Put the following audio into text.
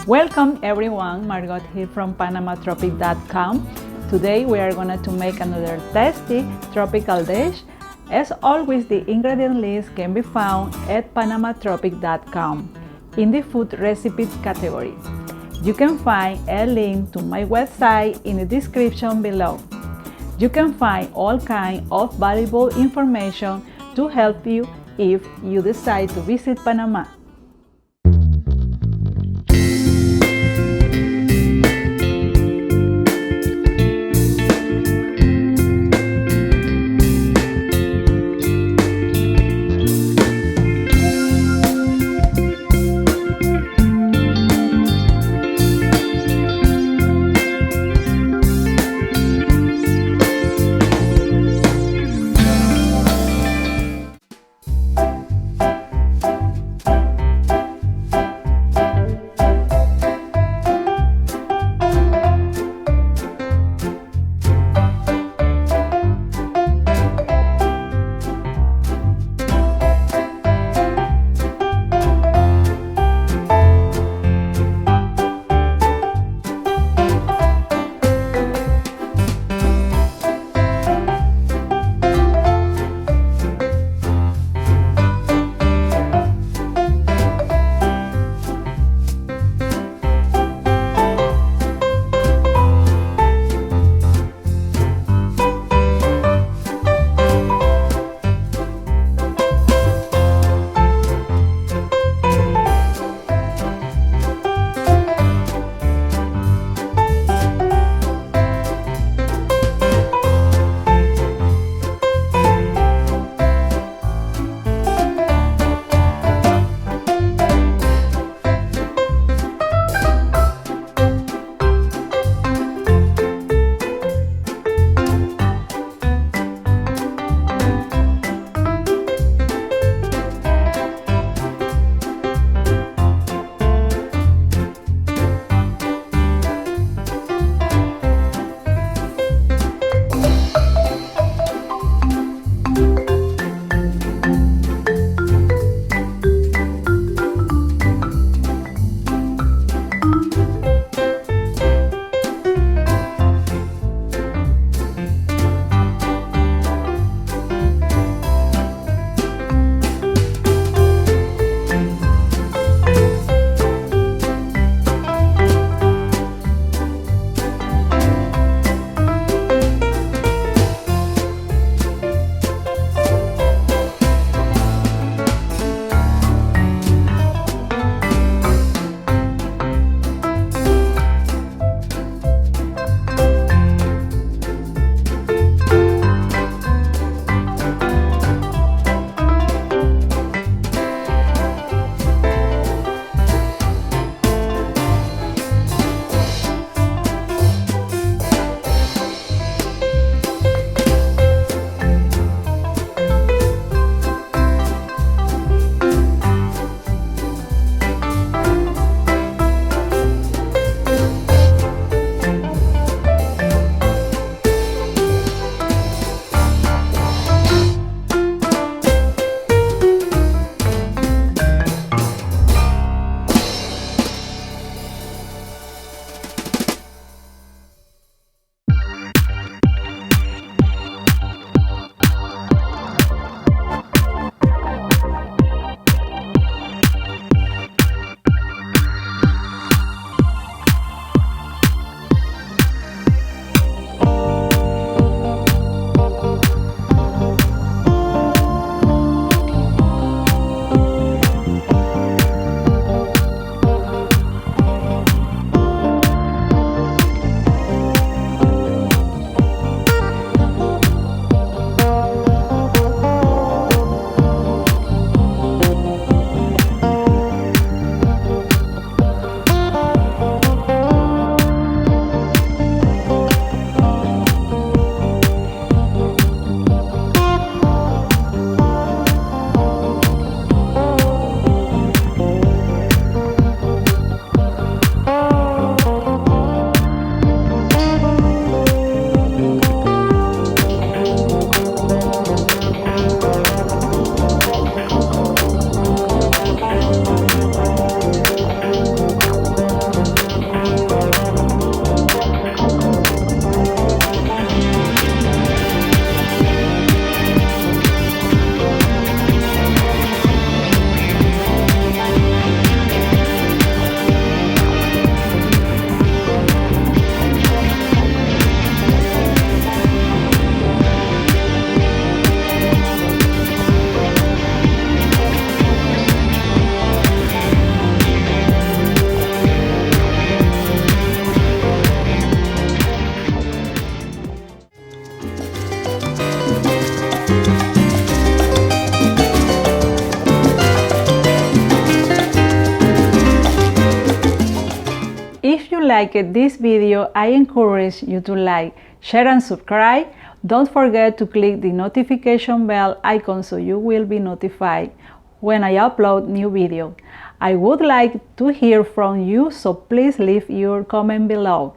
Welcome everyone, Margot here from PanamaTropic.com. Today we are going to make another tasty tropical dish. As always, the ingredient list can be found at PanamaTropic.com in the food recipes category. You can find a link to my website in the description below. You can find all kinds of valuable information to help you if you decide to visit Panama. liked this video, I encourage you to like, share and subscribe. Don't forget to click the notification bell icon so you will be notified when I upload new videos. I would like to hear from you, so please leave your comment below.